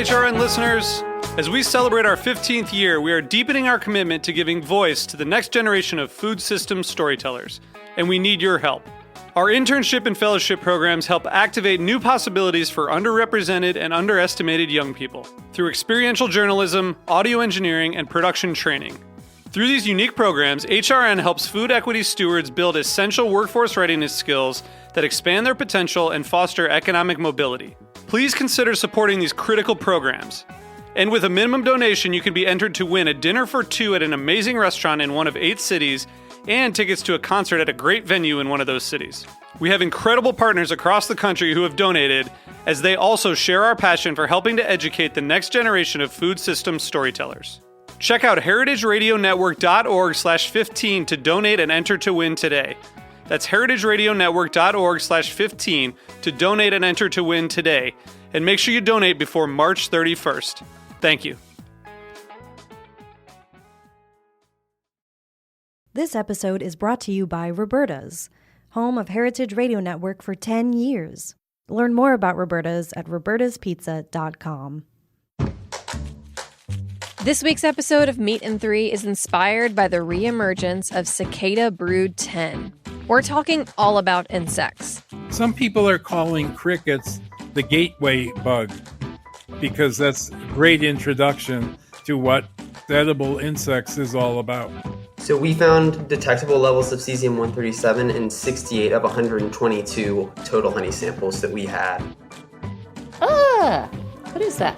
HRN listeners. As we celebrate our 15th year, we are deepening our commitment to giving voice to the next generation of food systems storytellers, and we need your help. Our internship and fellowship programs help activate new possibilities for underrepresented and underestimated young people through experiential journalism, audio engineering, and production training. Through these unique programs, HRN helps food equity stewards build essential workforce readiness skills that expand their potential and foster economic mobility. Please consider supporting these critical programs. And with a minimum donation, you can be entered to win a dinner for two at an amazing restaurant in one of 8 cities and tickets to a concert at a great venue in one of those cities. We have incredible partners across the country who have donated, as they also share our passion for helping to educate the next generation of food systems storytellers. Check out heritageradionetwork.org/15 to donate and enter to win today. That's heritageradionetwork.org/15 to donate and enter to win today. And make sure you donate before March 31st. Thank you. This episode is brought to you by Roberta's, home of Heritage Radio Network for 10 years. Learn more about Roberta's at robertaspizza.com. This week's episode of Meat and Three is inspired by the reemergence of Cicada Brood 10. We're talking all about insects. Some people are calling crickets the gateway bug because that's a great introduction to what edible insects is all about. So we found detectable levels of cesium-137 in 68 of 122 total honey samples that we had. What is that?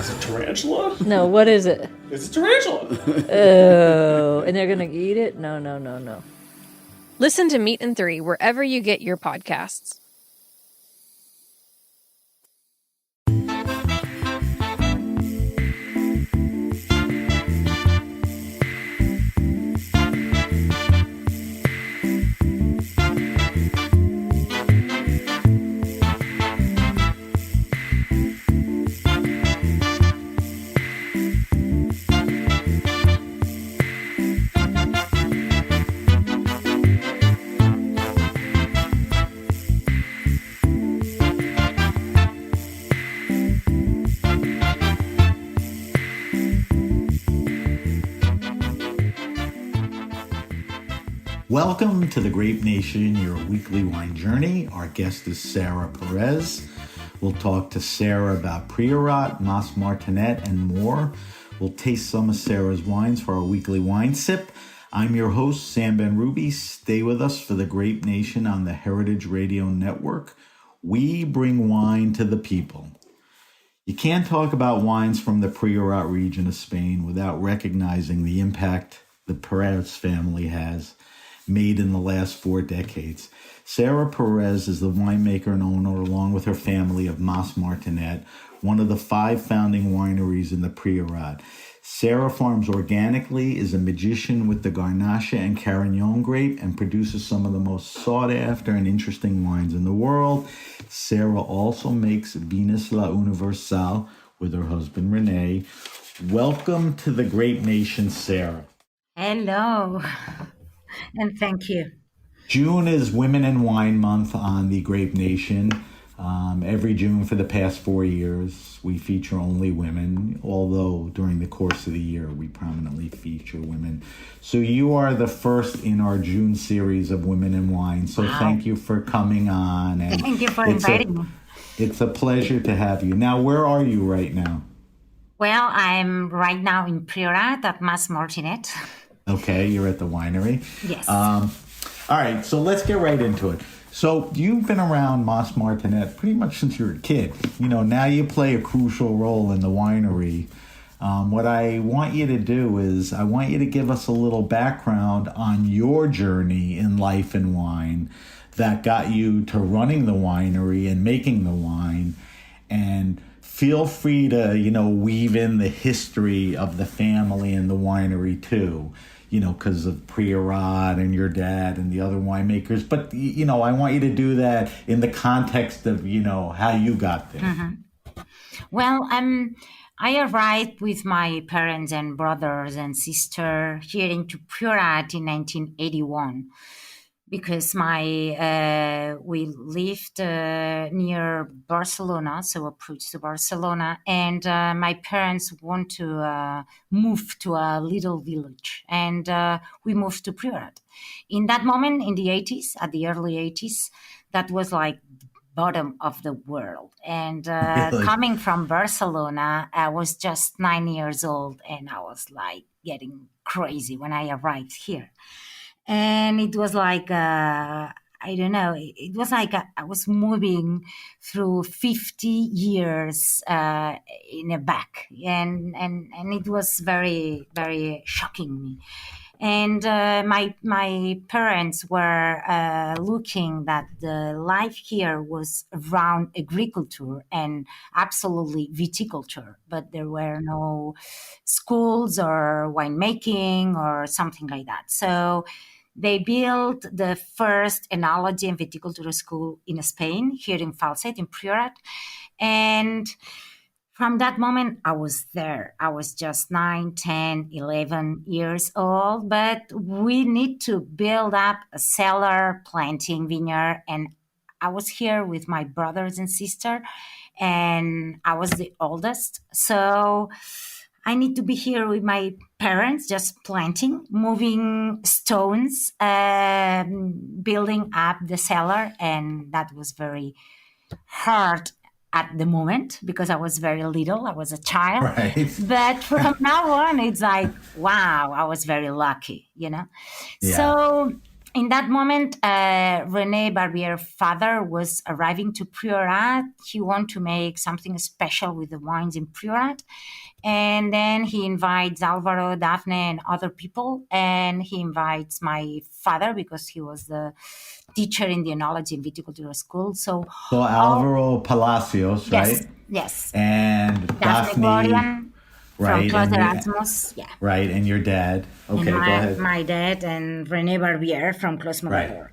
Is it tarantula? No, what is it? It's a tarantula. Oh, and they're going to eat it? No. Listen to Meat and Three wherever you get your podcasts. Welcome to the Grape Nation, your weekly wine journey. Our guest is Sara Perez. We'll talk to Sara about Priorat, Mas Martinet, and more. We'll taste some of Sara's wines for our weekly wine sip. I'm your host, Sam Ben-Ruby. Stay with us for the Grape Nation on the Heritage Radio Network. We bring wine to the people. You can't talk about wines from the Priorat region of Spain without recognizing the impact the Perez family has made in the last 4 decades. Sara Perez is the winemaker and owner, along with her family, of Mas Martinet, one of the 5 founding wineries in the Priorat. Sara farms organically, is a magician with the Garnacha and Carignan grape, and produces some of the most sought-after and interesting wines in the world. Sara also makes Vinus La Universal with her husband, Renee. Welcome to the Grape Nation, Sara. Hello. And thank you. June is Women in Wine Month on the Grape Nation. Every June for the past 4 years, we feature only women, although during the course of the year, we prominently feature women. So you are the first in our June series of Women in Wine. So Thank you for coming on. And thank you for inviting me. It's a pleasure to have you. Now, where are you right now? Well, I'm right now in Priorat at Mas Martinet. Okay, you're at the winery. Yes. All right, so let's get right into it. So you've been around Mas Martinet pretty much since you were a kid. You know, now you play a crucial role in the winery. What I want you to do is I want you to give us a little background on your journey in life and wine that got you to running the winery and making the wine. And feel free to, weave in the history of the family and the winery too. Because of Priorat and your dad and the other winemakers. But, I want you to do that in the context of, how you got there. Mm-hmm. Well, I arrived with my parents and brothers and sister here into Priorat in 1981. because we lived near Barcelona, so approach to Barcelona, and my parents want to move to a little village, and we moved to Priorat. In that moment, in the 80s, at the early 80s, that was like bottom of the world. And Really? coming from Barcelona, I was just 9 years old, and I was like getting crazy when I arrived here. And it was like I don't know, it was like I was moving through 50 years in a back, and it was very, very shocking me. And my parents were looking that the life here was around agriculture and absolutely viticulture, but there were no schools or winemaking or something like that. So they built the first enology and viticulture school in Spain, here in Falset, in Priorat. And from that moment, I was there. I was just 9, 10, 11 years old, but we need to build up a cellar, planting vineyard. And I was here with my brothers and sister, and I was the oldest. So I need to be here with my parents, just planting, moving stones, building up the cellar. And that was very hard at the moment because I was very little. I was a child. Right. But from now on, it's like, wow, I was very lucky, you know? Yeah. So in that moment, René Barbier's father was arriving to Priorat. He wanted to make something special with the wines in Priorat. And then he invites Alvaro, Daphne, and other people. And he invites my father because he was the teacher in the enology and viticulture school. So Alvaro Palacios, yes, right? yes. And Daphne Glorian right? from Clos and Erasmus, yeah. Right, and your dad. Okay, And go ahead. my dad and René Barbier from Clos Right. Mogador.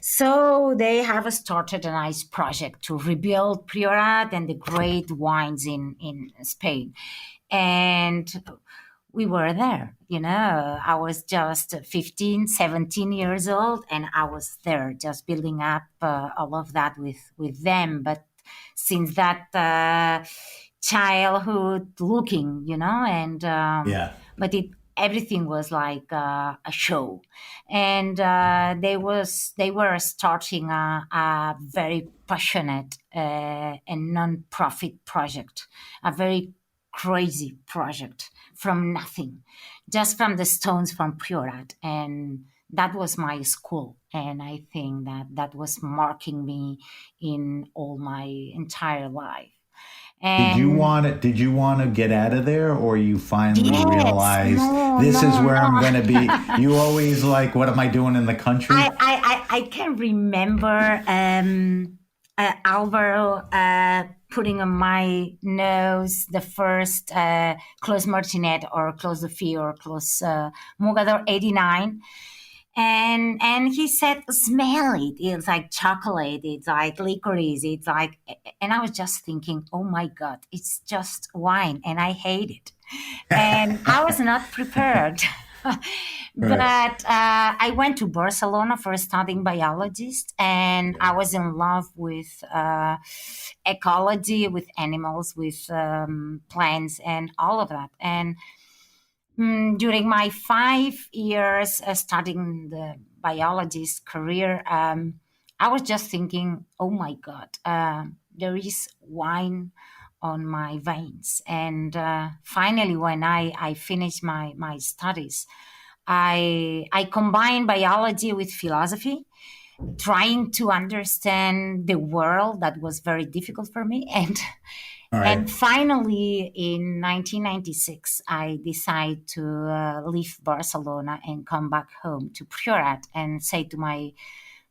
So they have started a nice project to rebuild Priorat and the great wines in Spain. And we were there, you know. I was just 15, 17 years old, and I was there just building up all of that with them. But since that childhood looking, you know, and Yeah. but everything was like a show. And they were starting a very passionate and non-profit project, a very crazy project from nothing, just from the stones from Priorat. And that was my school. And I think that was marking me in all my entire life. And Did you want to get out of there, or you finally Yes, realized no, this is no, where I'm no. going to be? You always like, what am I doing in the country? I can remember Alvaro putting on my nose the first Clos Martinet or Clos de Fille or Clos Mogador 89. And he said, smell it. It's like chocolate. It's like licorice. It's like, and I was just thinking, oh my God, it's just wine and I hate it. And I was not prepared. But I went to Barcelona for studying biologist, and I was in love with ecology, with animals, with plants, and all of that. And during my 5 years studying the biologist career, I was just thinking, oh my God, there is wine on my veins. And finally, when I finished my studies, I combined biology with philosophy, trying to understand the world. That was very difficult for me. All right. And finally, in 1996, I decided to leave Barcelona and come back home to Priorat and say to my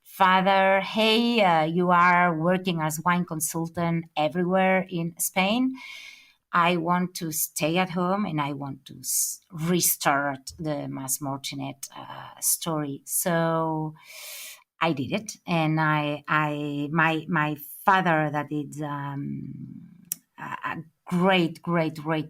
father, hey, you are working as wine consultant everywhere in Spain. I want to stay at home and I want to restart the Mas Martinet story. So I did it. And my father, that is a great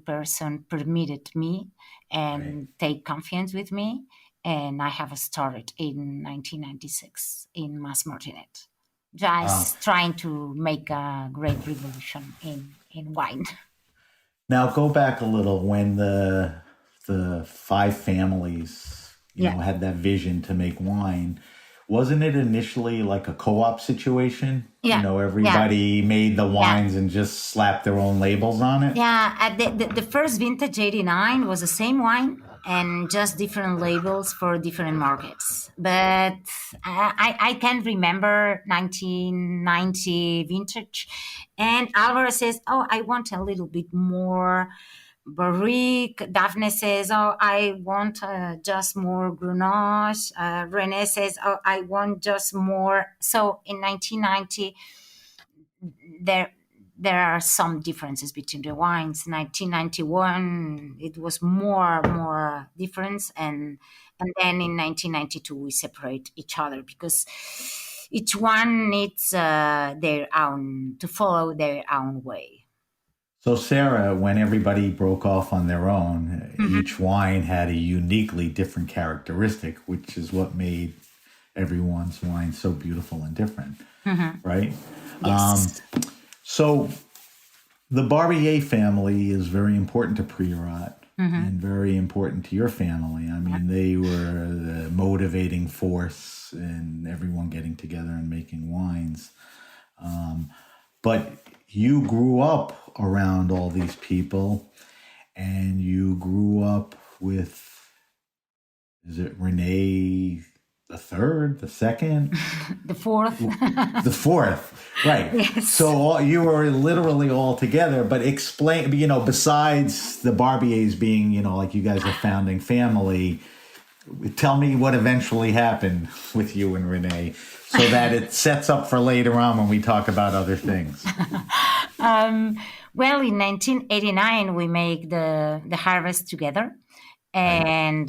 person, permitted me and take confiance with me. and I have started in 1996 in Martinet, just trying to make a great revolution in wine. Now go back a little when the five families, Yeah. had that vision to make wine. Wasn't it initially like a co-op situation? Yeah. Everybody made the Yeah. wines and just slapped their own labels on it. Yeah, the first vintage 89 was the same wine and just different labels for different markets. But I can remember 1990 vintage, and Alvaro says, "Oh, I want a little bit more barrique." Daphne says, "Oh, I want just more Grenache." Renee says, "Oh, I want just more." So in 1990, there are some differences between the wines. 1991, it was more difference, and then in 1992 we separate each other because each one needs their own to follow their own way. So Sarah, when everybody broke off on their own, each wine had a uniquely different characteristic, which is what made everyone's wine so beautiful and different, right? Yes. So the Barbier family is very important to Priorat and very important to your family. I mean, they were the motivating force in everyone getting together and making wines. But you grew up around all these people, and you grew up with, is it Renee the third, the second? The fourth. The fourth, right. Yes. So you were literally all together, but explain, besides the Barbiers being, like you guys are founding family, tell me what eventually happened with you and Renee so that it sets up for later on when we talk about other things. Well, in 1989, we made the harvest together, and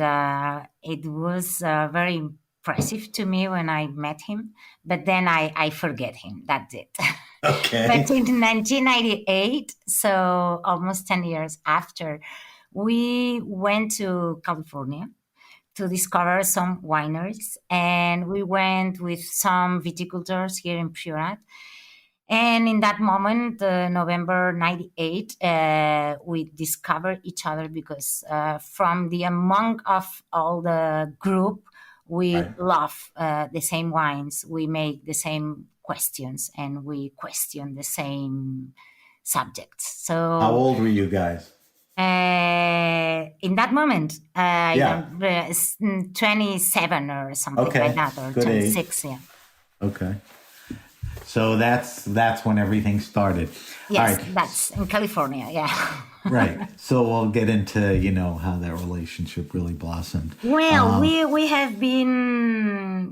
it was very impressive to me when I met him. But then I forget him. That's it. Okay. But in 1998, so almost 10 years after, we went to California to discover some wineries, and we went with some viticultors here in Priorat. And in that moment, November 98, we discovered each other because from the among of all the group, we love the same wines. We make the same questions and we question the same subjects. So How old were you guys? in that moment, Yeah. 27 or something Okay. like that, or Good 26, yeah. Okay. So that's when everything started. Yes, All right. that's in California, yeah. Right. So we'll get into, how that relationship really blossomed. Well, we have been,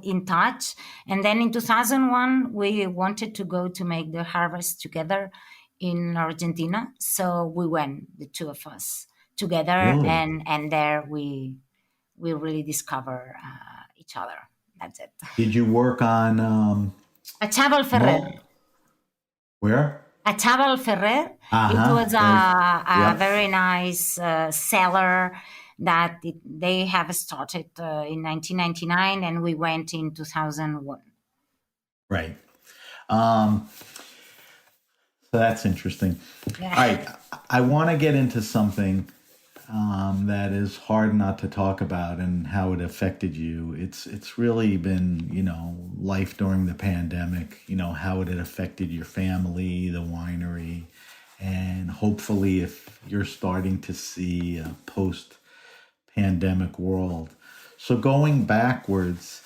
in touch. And then in 2001, we wanted to go to make the harvest together in Argentina. So we went, the two of us, together. Really? And there we really discover each other. That's it. Did you work on A Chaval Ferrer. where? A Chaval Ferrer. Uh-huh. It was a Yeah. very nice cellar that they have started in 1999, and we went in 2001. Right. So that's interesting. Yeah. All right. I want to get into something that is hard not to talk about and how it affected you. It's really been, life during the pandemic, how it had affected your family, the winery, and hopefully if you're starting to see a post-pandemic world. So going backwards,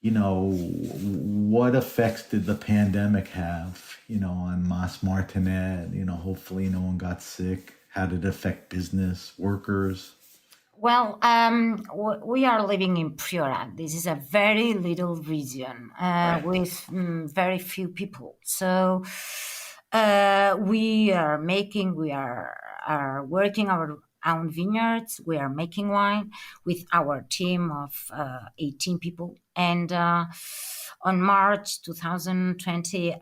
what effects did the pandemic have, on Martinet? Hopefully no one got sick. How did it affect business, workers? Well, we are living in Priorat. This is a very little region with very few people. So we are working our own vineyards. We are making wine with our team of 18 people. And on March 2020,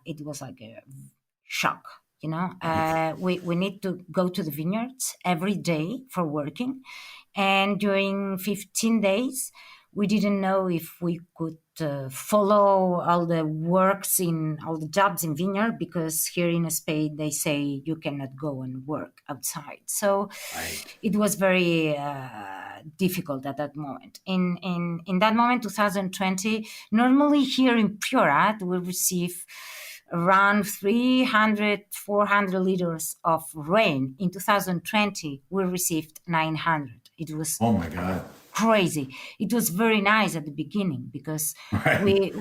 it was like a shock. We need to go to the vineyards every day for working, And during 15 days, we didn't know if we could follow all the works in all the jobs in vineyard, because here in Spain they say you cannot go and work outside. So it was very difficult at that moment. In that moment, 2020, normally here in Priorat we receive around 300, 400 liters of rain. In 2020, we received 900. It was Oh my God. crazy. It was very nice at the beginning because Right.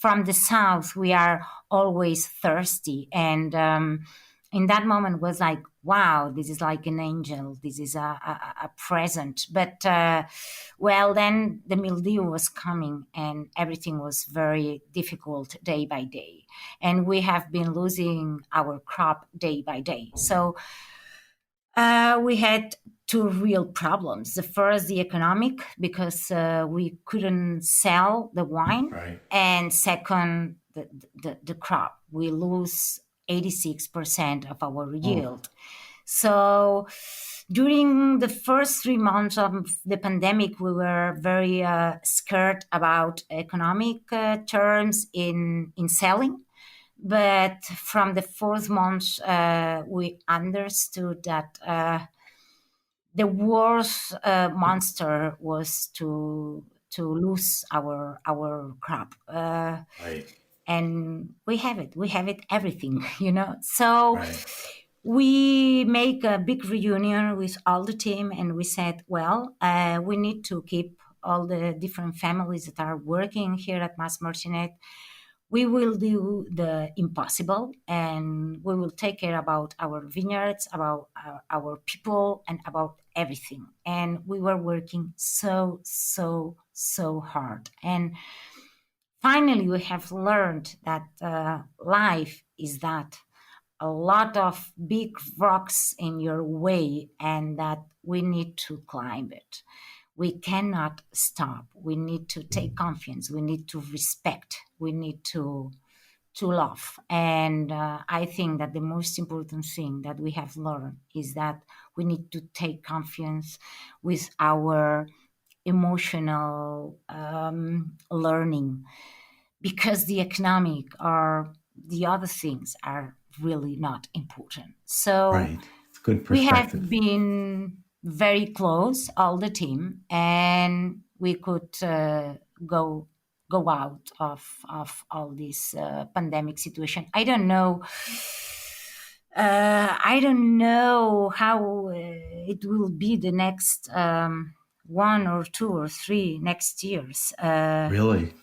from the south, we are always thirsty. And in that moment was like, wow, this is like an angel. This is a present. But well, then the mildew was coming and everything was very difficult day by day. And we have been losing our crop day by day. So we had two real problems. The first, the economic, because we couldn't sell the wine. Right. And second, the crop. We lose 86% of our yield. So during the first 3 months of the pandemic, we were very scared about economic terms in selling. But from the fourth month, we understood that the worst monster was to lose our crop. Right. And we have it everything, So Right. we make a big reunion with all the team, and we said, well, we need to keep all the different families that are working here at Martinet. We will do the impossible, and we will take care about our vineyards, about our people, and about everything. And we were working so hard. And finally, we have learned that life is that a lot of big rocks in your way, and that we need to climb it. We cannot stop. We need to take confidence. We need to respect. We need to love. And I think that the most important thing that we have learned is that we need to take confidence with our emotional learning, because the economic or the other things are really not important. So Right. It's good we perspective. have been very close, all the team, and we could go out of all this pandemic situation. I don't know how it will be the next 1 or 2 or 3 next years. Really?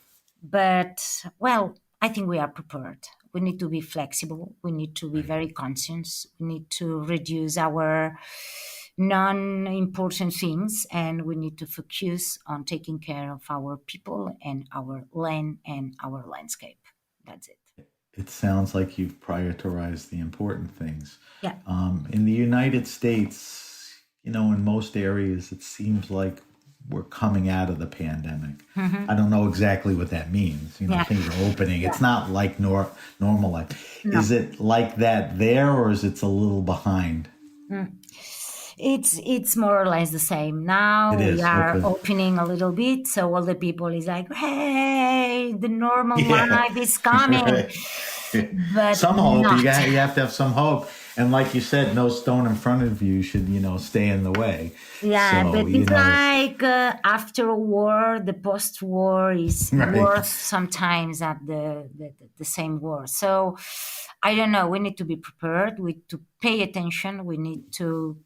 But, well, I think we are prepared. We need to be flexible. We need to be very conscious. We need to reduce our non-important things, and we need to focus on taking care of our people and our land and our landscape. That's it. It sounds like you've prioritized the important things. Yeah. In the United States, in most areas, it seems like we're coming out of the pandemic. Mm-hmm. I don't know exactly what that means. Yeah. Things are opening. Yeah. It's not like normal life. No. Is it like that there, or is it a little behind? It's more or less the same. Now It is, we are okay. opening a little bit, so all the people is like, hey, the normal Yeah. life is coming. But some hope. not. You have to have some hope. And like you said, no stone in front of you should, stay in the way. Yeah, So, but it's like after a war, the post-war is Right. worse sometimes at the same war. So I don't know. We need to be prepared. We need to pay attention. We need to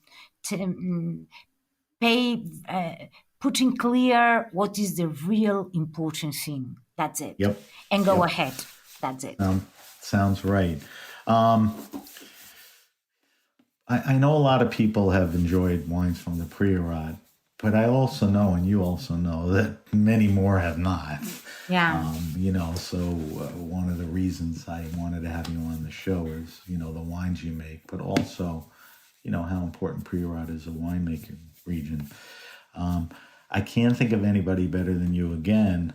put in clear what is the real important thing. That's it. Yep. And go Yep. ahead. That's it. Sounds right. I know a lot of people have enjoyed wines from the Priorat, but I also know, and you also know, that many more have not. Yeah. So one of the reasons I wanted to have you on the show is, the wines you make, but also, how important Priorat is a winemaking region. I can't think of anybody better than you again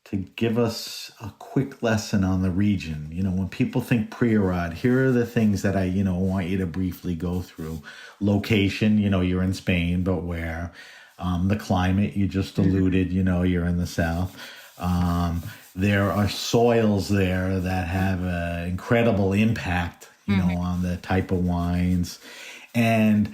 to give us a quick lesson on the region. When people think Priorat, here are the things that I, want you to briefly go through. Location, you're in Spain, but where? The climate, you just alluded, you're in the south. There are soils there that have an incredible impact, on the type of wines. And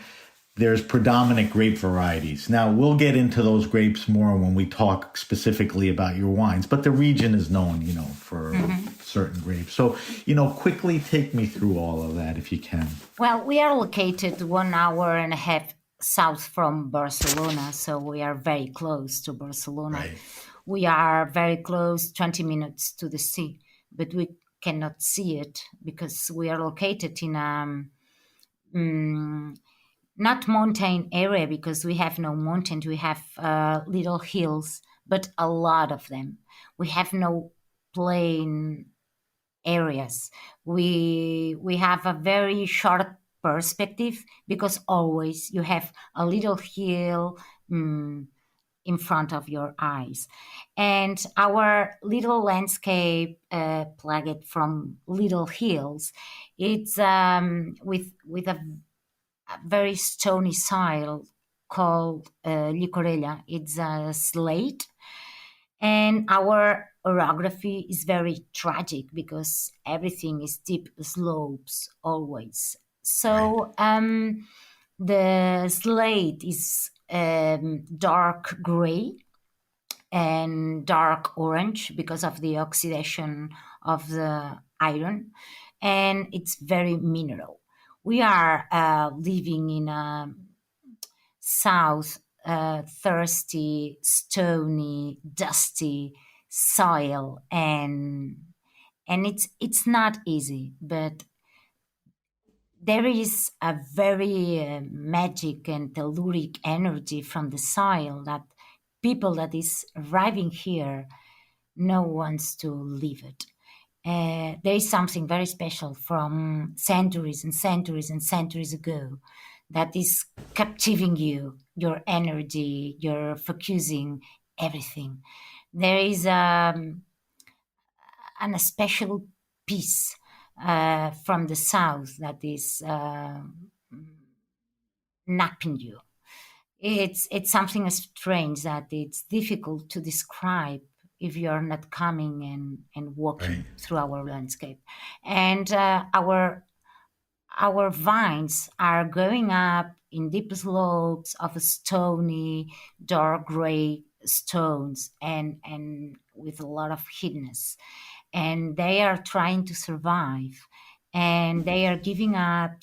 there's predominant grape varieties. Now, we'll get into those grapes more when we talk specifically about your wines, but the region is known, for certain grapes. So, quickly take me through all of that if you can. Well, we are located 1 hour and a half south from Barcelona, so we are very close to Barcelona. Right. We are very close, 20 minutes to the sea, but we cannot see it because we are located in a not mountain area, because we have no mountains. We have little hills, but a lot of them. We have no plain areas. We have a very short perspective, because always you have a little hill in front of your eyes. And our little landscape, plagued from little hills, it's with a very stony soil called licorella. It's a slate. And our orography is very tragic because everything is steep slopes always. So the slate is dark gray and dark orange because of the oxidation of the iron, and it's very mineral. We are living in a south, thirsty, stony, dusty soil, and it's not easy, but there is a very magic and telluric energy from the soil that people that is arriving here no wants to leave it. There is something very special from centuries and centuries and centuries ago that is captivating you, your energy, your focusing, everything. There is a special peace from the south that is napping you. It's something strange that it's difficult to describe if you are not coming and walking through our landscape. And our vines are going up in deep slopes of stony, dark gray stones and with a lot of hiddenness. And they are trying to survive. And they are giving up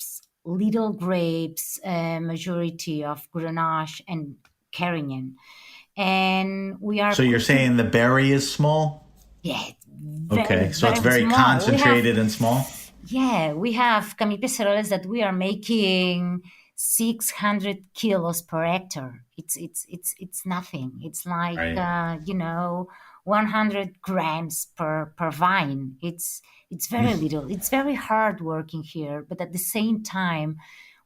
little grapes, majority of Grenache and Carignan. And we are... So you're saying the berry is small? Yeah. Okay, so it's very small. concentrated and small? Yeah, we have Camille Pecerolles that we are making 600 kilos per hectare. It's nothing. It's like, 100 grams per vine. It's very little. It's very hard working here, but at the same time,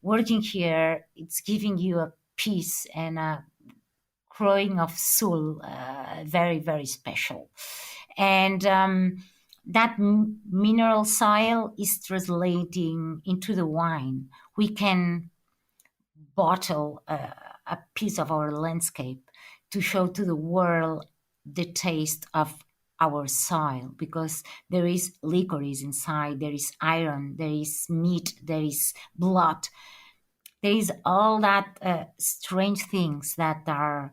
working here, it's giving you a peace and a growing of soul, very, very special. And that mineral soil is translating into the wine. We can bottle a piece of our landscape to show to the world the taste of our soil, because there is licorice inside, there is iron, there is meat, there is blood, there is all that strange things that are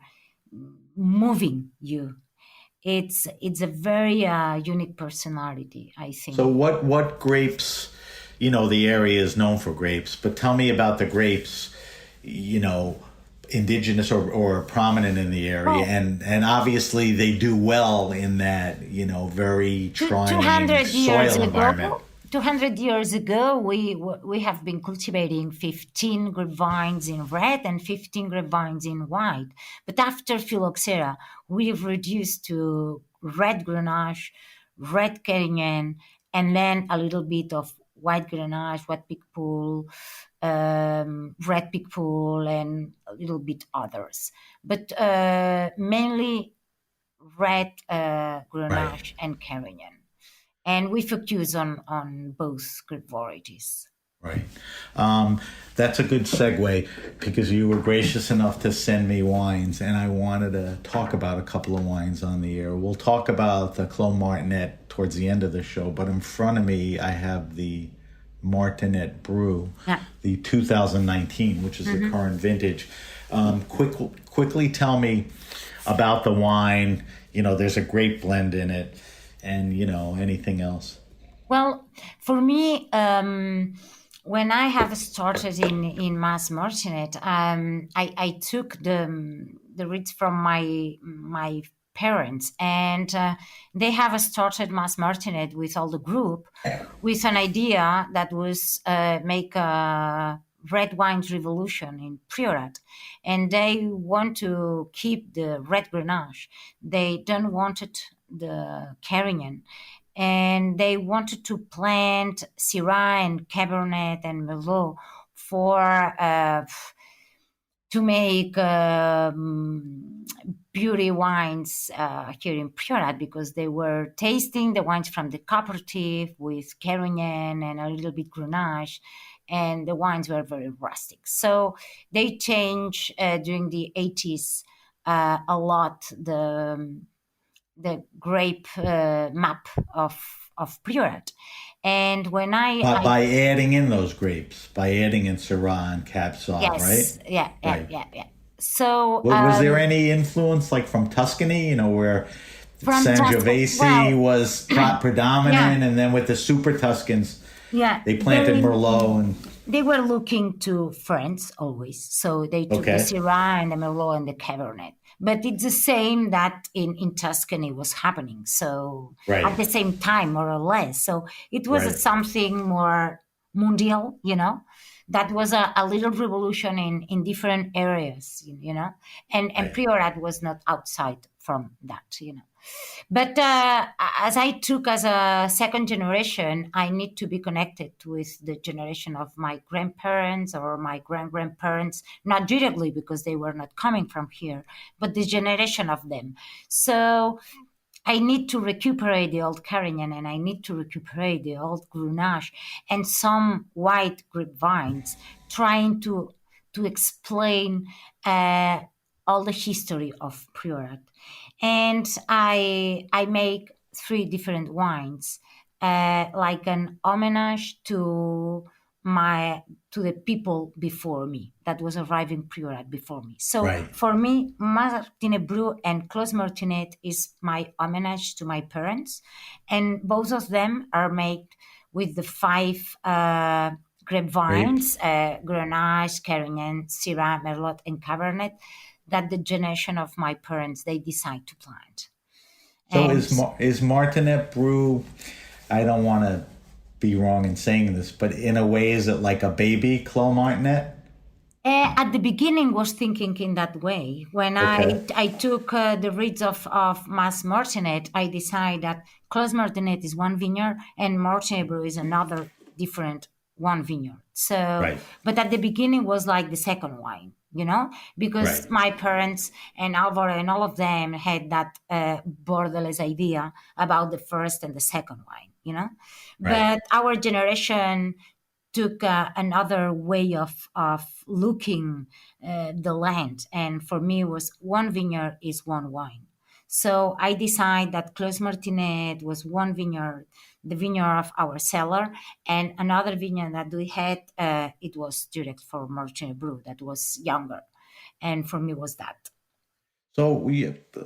moving you. It's a very unique personality, I think. So what grapes, the area is known for grapes, but tell me about the grapes, indigenous or prominent in the area. And obviously they do well in that, very trying soil environment. 200 years ago, we have been cultivating 15 grapevines in red and 15 grapevines in white. But after phylloxera, we've reduced to red Grenache, red Carignan, and then a little bit of white Grenache, white Picpoul, red Picpoul, and a little bit others. But mainly red Grenache and Carignan. And we focus on both grape varieties. Right. That's a good segue because you were gracious enough to send me wines, and I wanted to talk about a couple of wines on the air. We'll talk about the Clos Martinet towards the end of the show, but in front of me I have the Martinet Brew, the 2019, which is the current vintage. Quickly tell me about the wine. There's a great blend in it, and anything else. Well, for me, when I have started in Mas Martinet, I took the roots from my parents, and they have started Mas Martinet with all the group with an idea that was make a red wine revolution in Priorat, and they want to keep the red Grenache. They don't want it the Carignan, and they wanted to plant Syrah and Cabernet and Merlot for to make beauty wines here in Priorat, because they were tasting the wines from the cooperative with Carignan and a little bit Grenache, and the wines were very rustic. So they changed during the 80s a lot the grape map of Priorat. And when by adding in those grapes, by adding in Syrah and Cab Sauv, yes, right? Yeah. So was there any influence like from Tuscany, where Sangiovese was predominant, and then with the Super Tuscans, they planted Merlot and... They were looking to France always, so they took the Syrah and the Merlot and the Cabernet. But it's the same that in Tuscany was happening. So at the same time, more or less. So it was something more mundial, that was a little revolution in different areas, and Priorat was not outside from that, But as I took as a second generation, I need to be connected with the generation of my grandparents or my grandparents, not directly because they were not coming from here, but the generation of them. So I need to recuperate the old Carignan, and I need to recuperate the old Grenache and some white grapevines, trying to explain all the history of Priorat. And I make 3 different wines, like an homage to the people before me that was arriving Priorat before me. So for me, Martinet Brew and Clos Martinet is my homage to my parents, and both of them are made with the 5 grapevines, Grenache, Carignan, Syrah, Merlot, and Cabernet, that the generation of my parents, they decide to plant. So is Martinet Brew, I don't want to be wrong in saying this, but in a way, is it like a baby Clos Martinet? At the beginning was thinking in that way. When I took the reeds of Mas Martinet, I decided that Clos Martinet is one vineyard and Martinet Brew is another different one vineyard. So, but at the beginning was like the second wine, because my parents and Alvaro and all of them had that borderless idea about the first and the second wine, But our generation took another way of looking the land. And for me, it was one vineyard is one wine. So I decided that Clos Martinet was one vineyard, the vineyard of our cellar, and another vineyard that we had, it was direct for Martinet Brew that was younger. And for me was that. So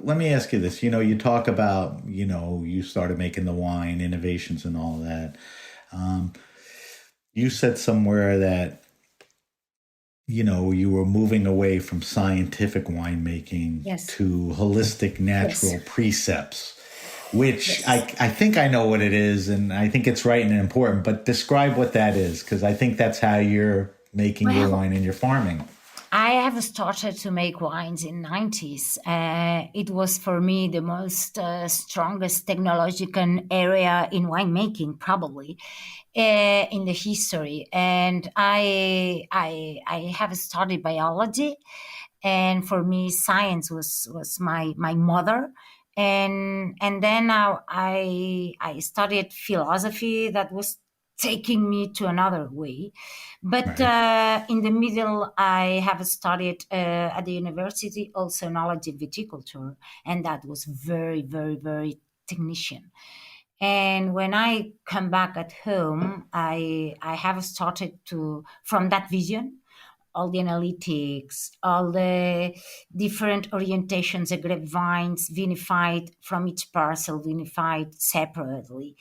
let me ask you this. You talk about, you started making the wine, innovations and all that. You said somewhere that, you were moving away from scientific winemaking to holistic natural precepts, which I think I know what it is, and I think it's right and important, but describe what that is, because I think that's how you're making your wine and your farming. I have started to make wines in 90s. It was for me the most strongest technological area in winemaking, probably in the history. And I have studied biology, and for me, science was my mother. and then I studied philosophy that was taking me to another way. But in the middle, I have studied at the university also knowledge of viticulture, and that was very, very, very technician. And when I come back at home, I have started to, from that vision, all the analytics, all the different orientations, the grapevines vinified from each parcel, vinified separately.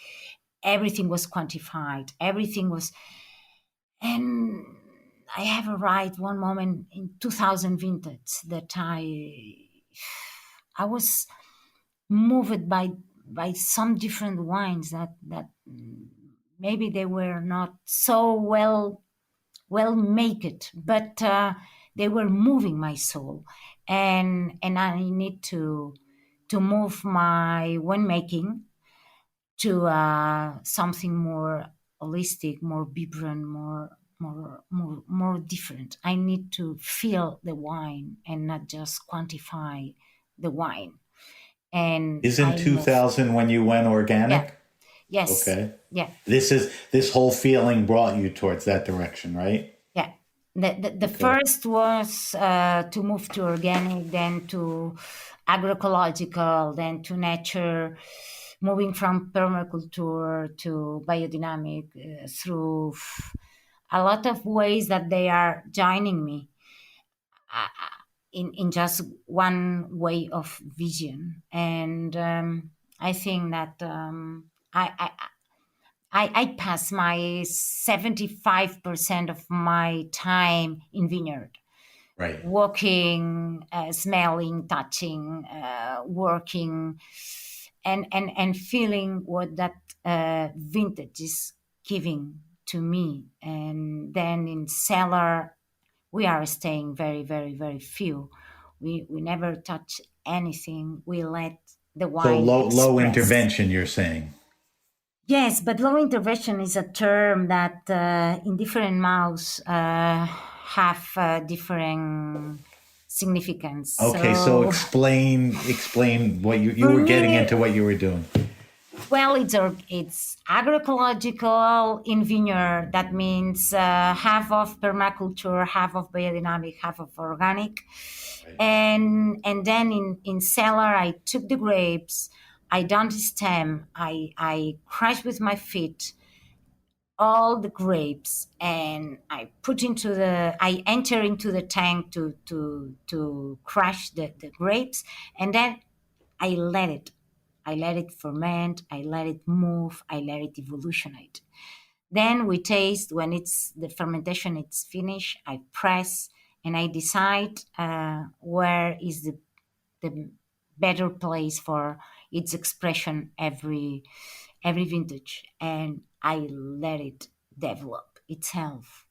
Everything was quantified. Everything was, and I have arrived one moment in 2000 vintage that I was moved by some different wines that maybe they were not so well make it, but they were moving my soul, and I need to move my winemaking to something more holistic, more vibrant, more different. I need to feel the wine and not just quantify the wine. And Isn't I move. 2000 when you went organic? Yeah. Yes. Okay. Yeah. This whole feeling brought you towards that direction, right? Yeah. The first was to move to organic, then to agroecological, then to nature, moving from permaculture to biodynamic through a lot of ways that they are joining me in just one way of vision. And I think that I pass my 75% of my time in vineyard, Right. walking, smelling, touching, working, and feeling what that vintage is giving to me. And then in cellar, we are staying very, very, very few. We never touch anything. We let the wine So low express. intervention, you're saying? Yes, but low intervention is a term that in different mouths have different significance. Okay, so explain what you were getting into what you were doing. Well, it's agroecological in vineyard. That means half of permaculture, half of biodynamic, half of organic. Right. And then in cellar, I took the grapes, I done the stem, I crushed with my feet all the grapes, and I enter into the tank to crush the grapes, and then I let it ferment, I let it move, I let it evolutionate. Then we taste when the fermentation it's finished, I press and I decide where is the better place for its expression every vintage, and I let it develop itself.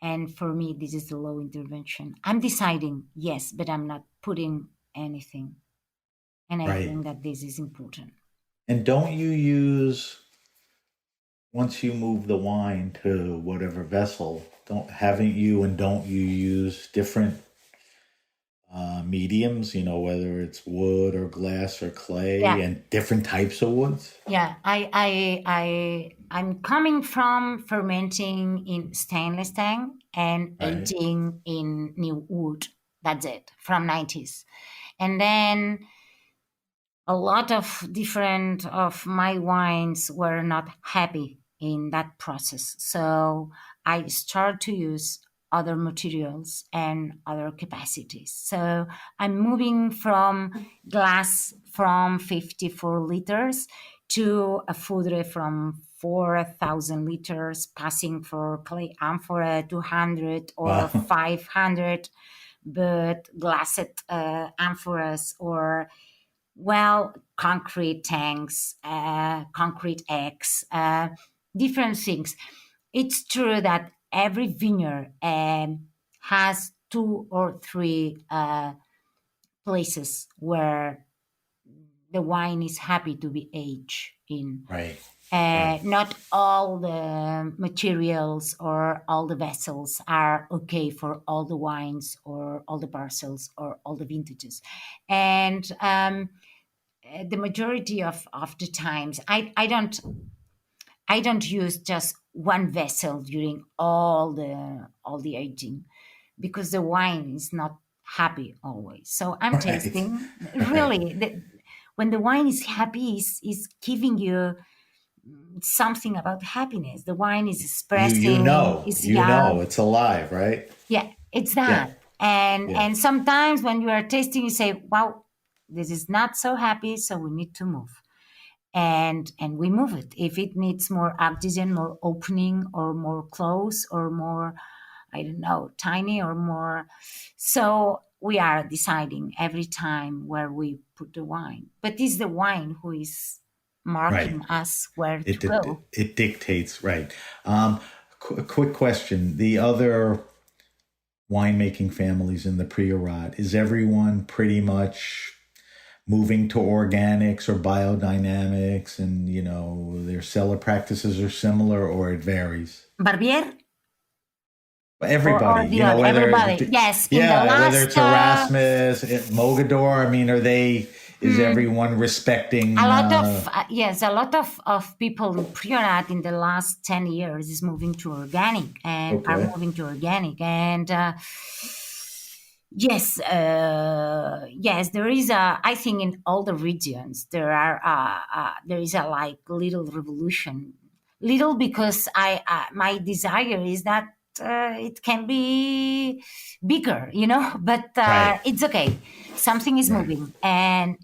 And for me, this is the low intervention. I'm deciding, yes, but I'm not putting anything. And I think that this is important. And don't you use, once you move the wine to whatever vessel, don't you use different mediums, whether it's wood or glass or clay, and different types of woods? Yeah, I'm coming from fermenting in stainless tank and aging in new wood. That's it, from 90s. And then a lot of different of my wines were not happy in that process. So I started to use other materials and other capacities. So I'm moving from glass from 54 liters to a foudre from 4,000 liters, passing for clay amphora 200 or 500, but glassed amphoras or concrete tanks, concrete eggs, different things. It's true that every vineyard has 2 or 3 places where the wine is happy to be aged in. Right. Not all the materials or all the vessels are okay for all the wines or all the parcels or all the vintages. And the majority of the times, I don't use just one vessel during all the aging, because the wine is not happy always. So I'm Right. tasting Right. really when the wine is happy, is giving you something about happiness. The wine is expressing, is yeah, it's alive, right? yeah, it's Yeah. that. And Yeah. sometimes when you are tasting, you say, wow, this is not so happy, so we need to move. And we move it. If it needs more oxygen, more opening, or more close, or more, I don't know, tiny, or more. So we are deciding every time where we put the wine. But it's the wine who is Right. marking us where to go. It dictates, right. Quick question. The other winemaking families in the Priorat, is everyone pretty much moving to organics or biodynamics, and their cellar practices are similar, or it varies? Barbier? Everybody, Or the other, everybody. Yes, in the yeah, whether last it's Erasmus, Mogador. I mean, is everyone respecting? a lot of yes, a lot of people in Priorat in the last 10 years is moving to organic, and are Okay. moving to organic. And yes, yes, there is a, I think in all the regions there is a like little revolution, little, because I my desire is that it can be bigger, but Right, it's okay. Something is right, moving, and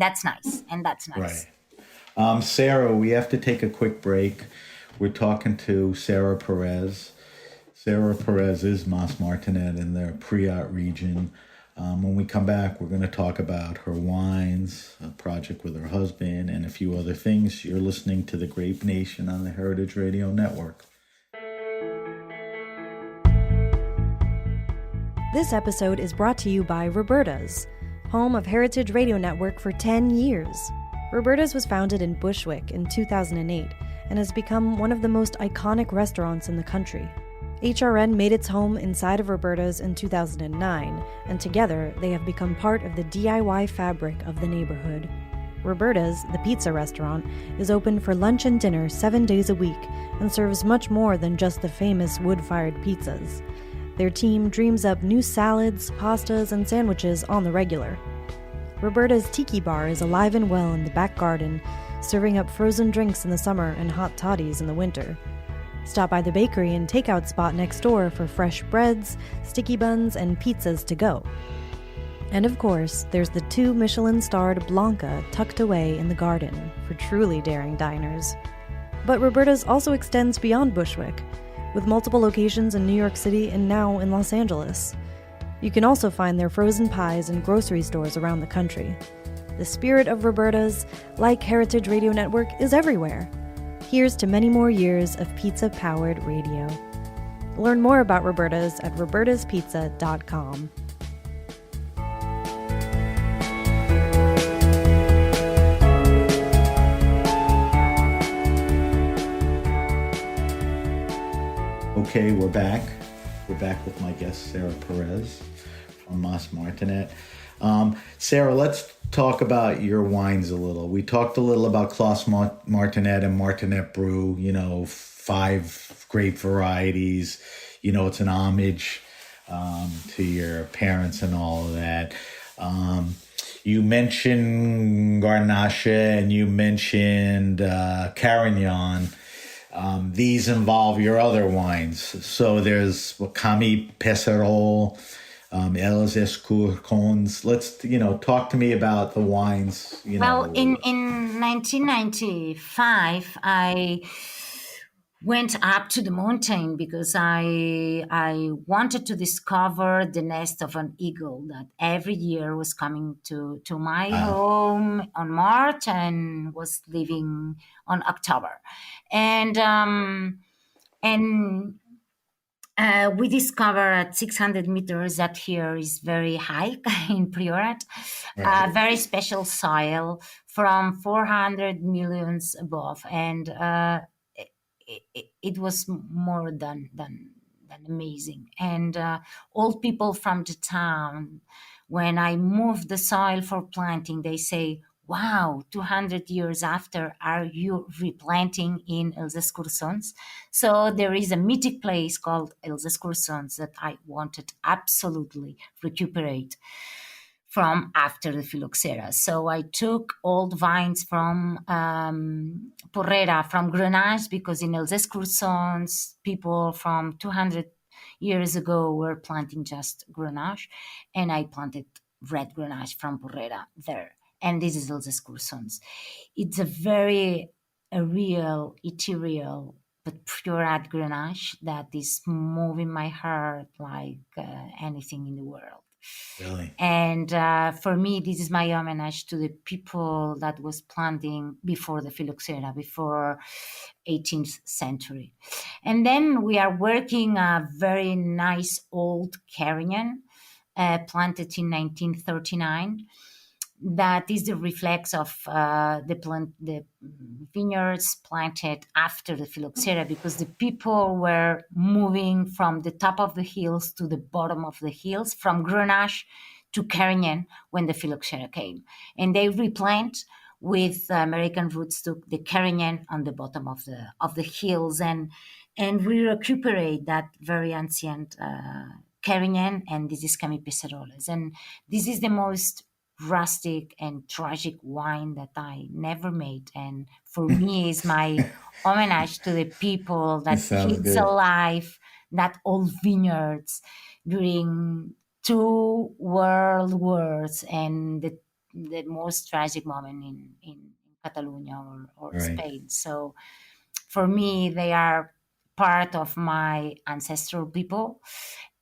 that's nice, and that's right. nice. Sarah, we have to take a quick break. We're talking to Sara Perez. Sara Perez is Mas Martinet in the Priorat region. When we come back, we're going to talk about her wines, a project with her husband, and a few other things. You're listening to The Grape Nation on the Heritage Radio Network. This episode is brought to you by Roberta's, home of Heritage Radio Network for 10 years. Roberta's was founded in Bushwick in 2008 and has become one of the most iconic restaurants in the country. HRN made its home inside of Roberta's in 2009, and together they have become part of the DIY fabric of the neighborhood. Roberta's, the pizza restaurant, is open for lunch and dinner 7 days a week and serves much more than just the famous wood-fired pizzas. Their team dreams up new salads, pastas, and sandwiches on the regular. Roberta's Tiki Bar is alive and well in the back garden, serving up frozen drinks in the summer and hot toddies in the winter. Stop by the bakery and takeout spot next door for fresh breads, sticky buns, and pizzas to go. And of course, there's the 2 Michelin-starred Blanca tucked away in the garden for truly daring diners. But Roberta's also extends beyond Bushwick, with multiple locations in New York City and now in Los Angeles. You can also find their frozen pies in grocery stores around the country. The spirit of Roberta's, like Heritage Radio Network, is everywhere. Here's to many more years of pizza-powered radio. Learn more about Roberta's at robertaspizza.com. Okay, we're back. We're back with my guest, Sara Perez from Mas Martinet. Sara, let's talk about your wines a little. We talked a little about Claus Martinet and Martinet Brew, 5 great varieties. It's an homage to your parents and all of that. You mentioned Garnacha and you mentioned Carignan. These involve your other wines. So there's Wakami Pesarol, Els Escurcons. Let's, talk to me about the wines. Well, in 1995, I went up to the mountain because I wanted to discover the nest of an eagle that every year was coming to my home on March and was leaving on October. And we discovered at 600 meters that here is very high in Priorat, very special soil from 400 millions above, and it was more than amazing. And all people from the town, when I moved the soil for planting, they say, wow, 200 years after, are you replanting in Els Escurçons? So there is a mythic place called Els Escurçons that I wanted absolutely recuperate from after the phylloxera. So I took old vines from Porrera, from Grenache, because in Els Escurçons, people from 200 years ago were planting just Grenache, and I planted red Grenache from Porrera there. And this is Els Escurçons. It's a real, ethereal, but pure red Grenache that is moving my heart like anything in the world. Really? And for me, this is my homage to the people that was planting before the phylloxera, before 18th century. And then we are working a very nice old Carignan, planted in 1939. That is the reflex of the vineyards planted after the phylloxera, because the people were moving from the top of the hills to the bottom of the hills, from Grenache to Carignan when the phylloxera came, and they replant with American rootstock the Carignan on the bottom of the hills, and we recuperate that very ancient Carignan, and this is Camipeceroles, and this is the most rustic and tragic wine that I never made, and for me is my homage to the people that keeps alive that old vineyards during 2 world wars and the most tragic moment in Catalonia or Right. Spain. So for me, they are part of my ancestral people,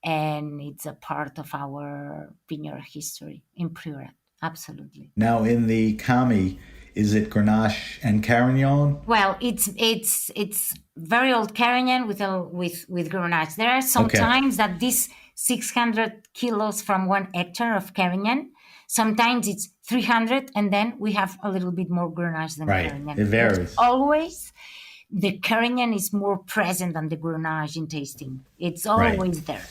and it's a part of our vineyard history in Priorat. Absolutely. Now, in the Cami, is it Grenache and Carignan? Well, it's very old Carignan with Grenache. There are some times that this 600 kilos from 1 hectare of Carignan. Sometimes it's 300, and then we have a little bit more Grenache than Carignan. It varies. But always, the Carignan is more present than the Grenache in tasting. It's always there.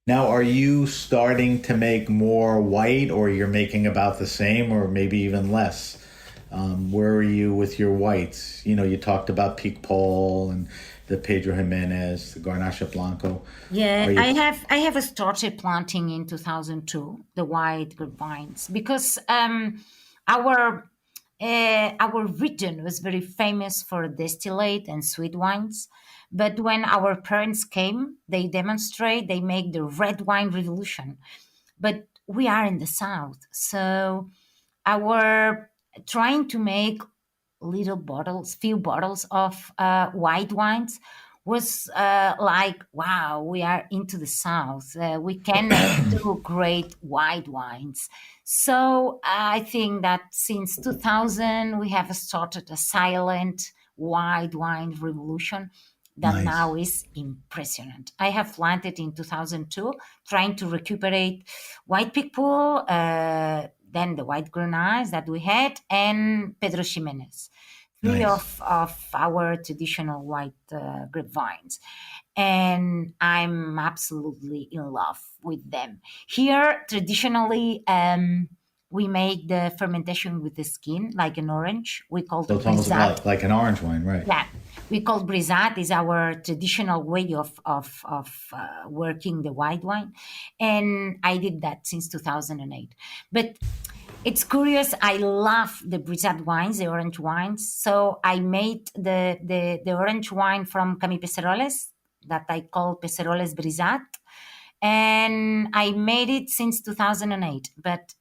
Now, are you starting to make more white, or you're making about the same, or maybe even less? Where are you with your whites? You know, you talked about Pic Paul and the Pedro Jimenez, the Garnacha Blanco. Yeah, I have started planting in 2002 the white grapevines, because our region was very famous for distillate and sweet wines. But when our parents came, they make the red wine revolution. But we are in the South, so our trying to make few bottles of white wines was like, wow, we are into the South. We can do great white wines. So I think that since 2000, we have started a silent white wine revolution that now is impressionant. I have planted in 2002, trying to recuperate white Picpoul, then the white Grenache that we had, and Pedro Ximenez, three of our traditional white grapevines. And I'm absolutely in love with them. Here, traditionally, we make the fermentation with the skin, like an orange. We call it brisat. Like an orange wine, right? Yeah. We call brisat, is our traditional way of working the white wine. And I did that since 2008. But it's curious, I love the brisat wines, the orange wines. So I made the orange wine from Camipeceroles that I call Peceroles Brisat. And I made it since 2008. But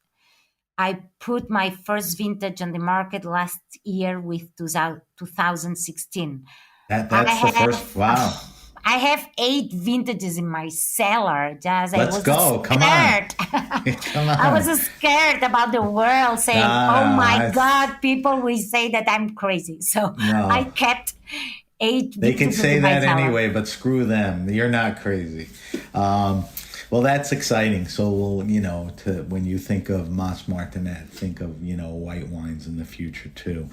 I put my first vintage on the market last year with 2016. That's the first, wow. I have 8 vintages in my cellar. Let's go. Come on. Come on. I was scared about the world, saying, oh my God, people will say that I'm crazy. So I kept 8 vintages. They can say in my that cellar. anyway, but screw them. You're not crazy. Well, that's exciting. So, when you think of Mas Martinet, think of, white wines in the future too.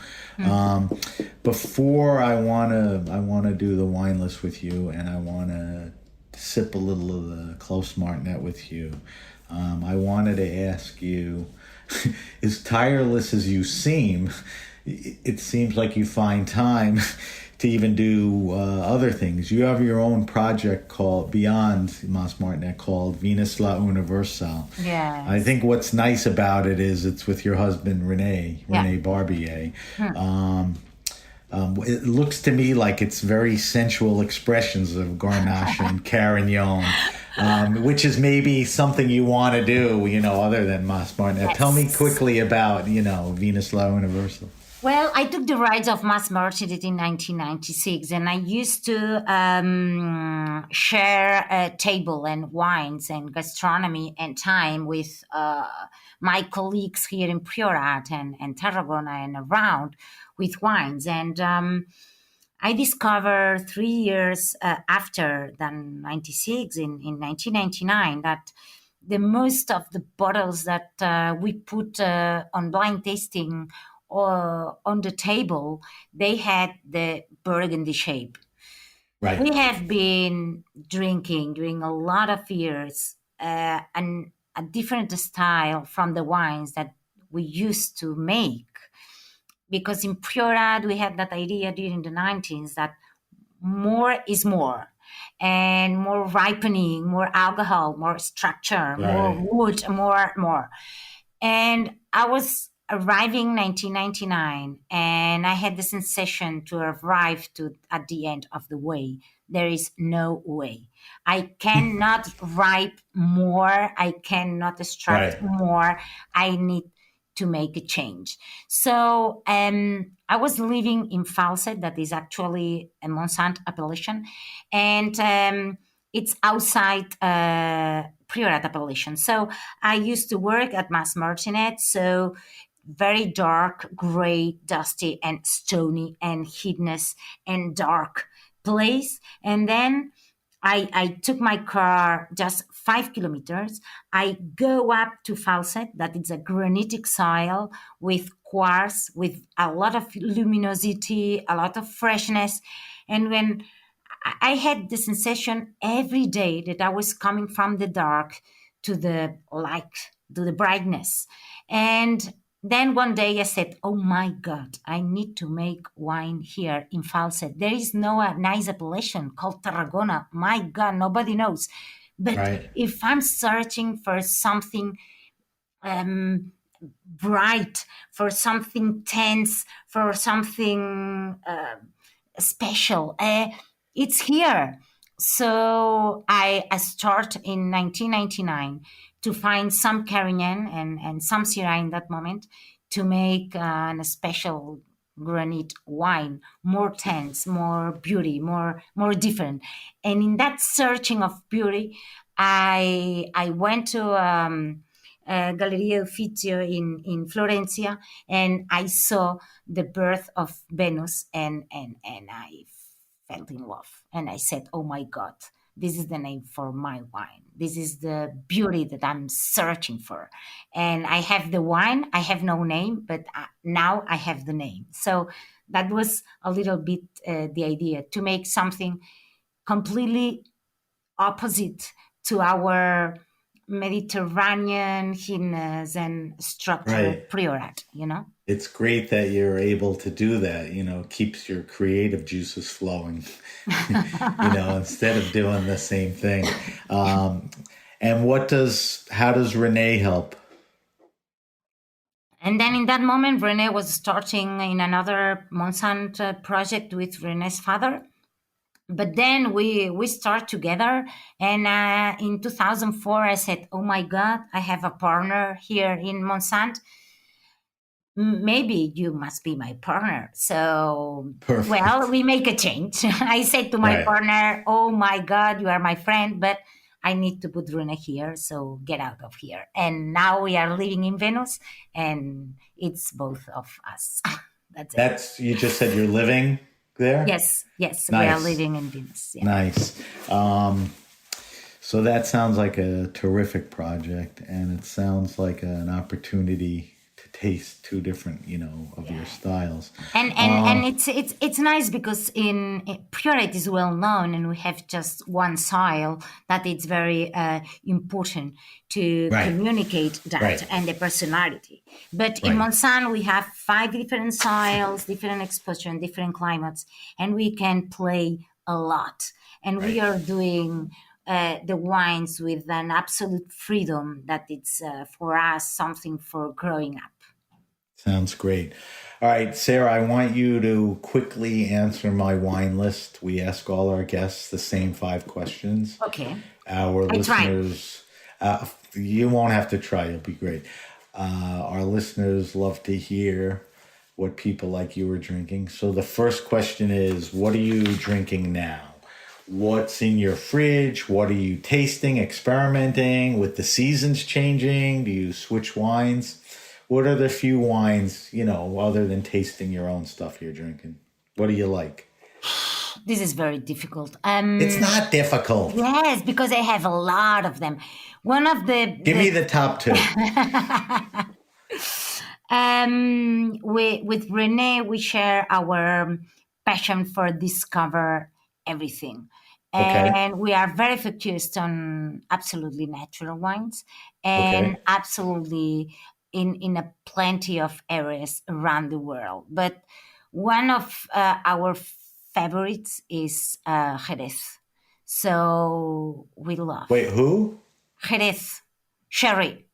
Before I want to do the wine list with you, and I want to sip a little of the Close Martinet with you. I wanted to ask you, as tireless as you seem, it seems like you find time to even do other things. You have your own project called beyond Mas Martinet called Venus La Universal. Yes. I think what's nice about it is it's with your husband Rene Barbier. It looks to me like it's very sensual expressions of Garnache and Carignan, which is maybe something you want to do, other than Mas Martinet. Yes. Tell me quickly about, Venus La Universal. Well, I took the rides of Mas Martinet in 1996, and I used to share a table and wines and gastronomy and time with my colleagues here in Priorat and Tarragona and around with wines. And I discovered 3 years after than 96, in 1999, that the most of the bottles that we put on blind tasting or on the table, they had the burgundy shape. Right. We have been drinking during a lot of years and a different style from the wines that we used to make. Because in Priorat, we had that idea during the 90s that more is more, and more ripening, more alcohol, more structure, more wood, more. And I was arriving 1999, and I had the sensation to arrive at the end of the way. There is no way. I cannot ripe more. I cannot extract more. I need to make a change. So I was living in Falset, that is actually a Monsanto appellation, and it's outside Priorat appellation. So I used to work at Mas Martinet, so very dark, gray, dusty, and stony, and hideous and dark place. And then I took my car just 5 kilometers. I go up to Falset, that is a granitic soil with quartz, with a lot of luminosity, a lot of freshness. And when I had the sensation every day that I was coming from the dark to the light, to the brightness. And then one day I said, oh my God, I need to make wine here in Falset. There is no nice appellation called Tarragona. My God, nobody knows. But if I'm searching for something bright, for something tense, for something special, it's here. So I start in 1999 to find some Carignan and some Syrah in that moment to make a special granite wine, more tense, more beauty, more different. And in that searching of beauty, I went to Galleria Ufficio in Florencia, and I saw the birth of Venus, and I fell in love. And I said, oh my God, this is the name for my wine. This is the beauty that I'm searching for. And I have the wine, I have no name, but now I have the name. So that was a little bit the idea, to make something completely opposite to our Mediterranean hiddenness and structure Priorat, It's great that you're able to do that, keeps your creative juices flowing, instead of doing the same thing. And how does Renee help? And then in that moment, Renee was starting in another Monsanto project with Renee's father. But then we start together, and in 2004, I said, oh my God, I have a partner here in Monsanto. Maybe you must be my partner. So, Perfect. Well, we make a change. I said to my partner, oh my God, you are my friend, but I need to put Rune here, so get out of here. And now we are living in Venus, and it's both of us. That's it. You just said you're living there? Yes, Nice. We are living in Venus. Yeah. Nice. So that sounds like a terrific project, and it sounds like an opportunity to taste two different, of your styles. And it's nice because in Purate is well known, and we have just one style that it's very important to Right. communicate that Right. and the personality. But in Right. Monsanto we have 5 different styles, different exposure, and different climates, and we can play a lot. And we Right. are doing the wines with an absolute freedom that it's for us something for growing up. Sounds great. All right, Sarah, I want you to quickly answer my wine list. We ask all our guests the same 5 questions. Okay. Our I try. listeners, you won't have to try, it'll be great. Our listeners love to hear what people like you are drinking. So the first question is, what are you drinking now? What's in your fridge? What are you tasting, experimenting with the seasons changing? Do you switch wines? What are the few wines, other than tasting your own stuff you're drinking? What do you like? This is very difficult. It's not difficult. Yes, because I have a lot of them. One of the Give me the top 2. with Renee, we share our passion for discover everything. Okay. And we are very focused on absolutely natural wines and Okay. absolutely in a plenty of areas around the world. But one of our favorites is Jerez. So we love Wait, who? Jerez, sherry.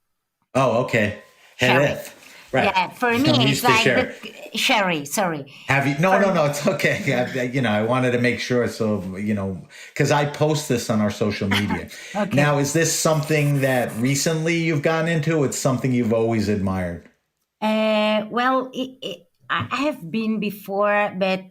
Oh, okay. Sherry. Jerez. Right. Yeah, for me, I'm it's used to like sherry. the sherry. Sorry. Have you? No, it's okay. I wanted to make sure. So, because I post this on our social media. Okay. Now, is this something that recently you've gotten into? It's something you've always admired? Well, I have been before, but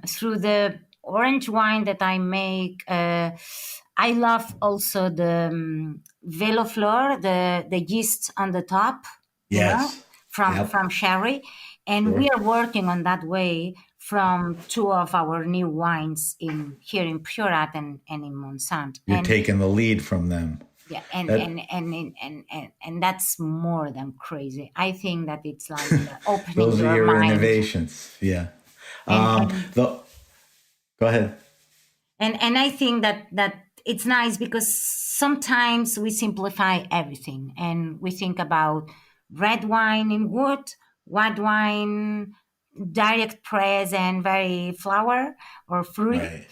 through the orange wine that I make, I love also the Velo Flor, the yeast on the top. Yes. From sherry. And Sure. we are working on that way from 2 of our new wines here in Purate and in Monsanto. You're And taking the lead from them. yeah, That- and that's more than crazy. I think that it's like opening Those are your your mind. innovations. Yeah. And- Go ahead. And I think that it's nice because sometimes we simplify everything and we think about red wine in wood, white wine, direct press and very flower or fruit. Right.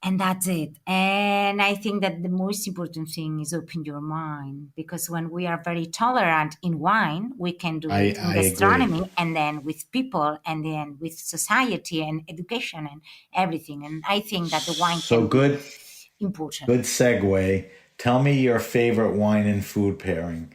And that's it. And I think that the most important thing is open your mind, because when we are very tolerant in wine, we can do it in I gastronomy agree. and then with people and then with society and education and everything. And I think that the wine So can good. be important. Good segue. Tell me your favorite wine and food pairing.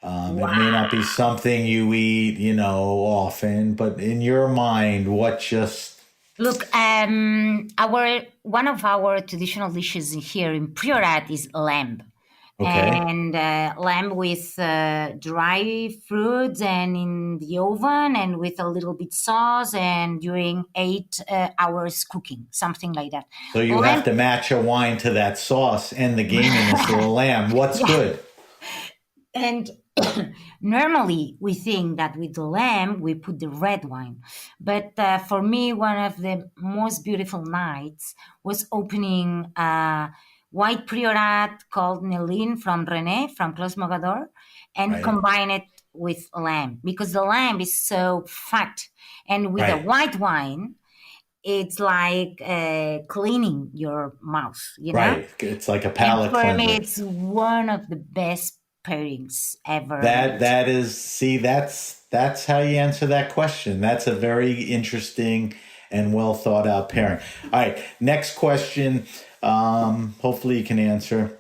It may not be something you eat, often, but in your mind, what just... Look, one of our traditional dishes here in Purate is lamb. Okay. And lamb with dry fruits and in the oven and with a little bit sauce and during 8 hours cooking, something like that. So you have to match a wine to that sauce and the gaminess of the lamb. What's good? And normally we think that with the lamb we put the red wine, but for me one of the most beautiful nights was opening a white priorat called Nelin from René from Clos Mogador and Right. combine it with lamb because the lamb is so fat, and with a Right. white wine it's like cleaning your mouth, Right. It's like a palate and for me cleanser. it's one of the best pairings ever. That's how you answer that question. That's a very interesting and well thought out pairing. All right, next question. Hopefully you can answer.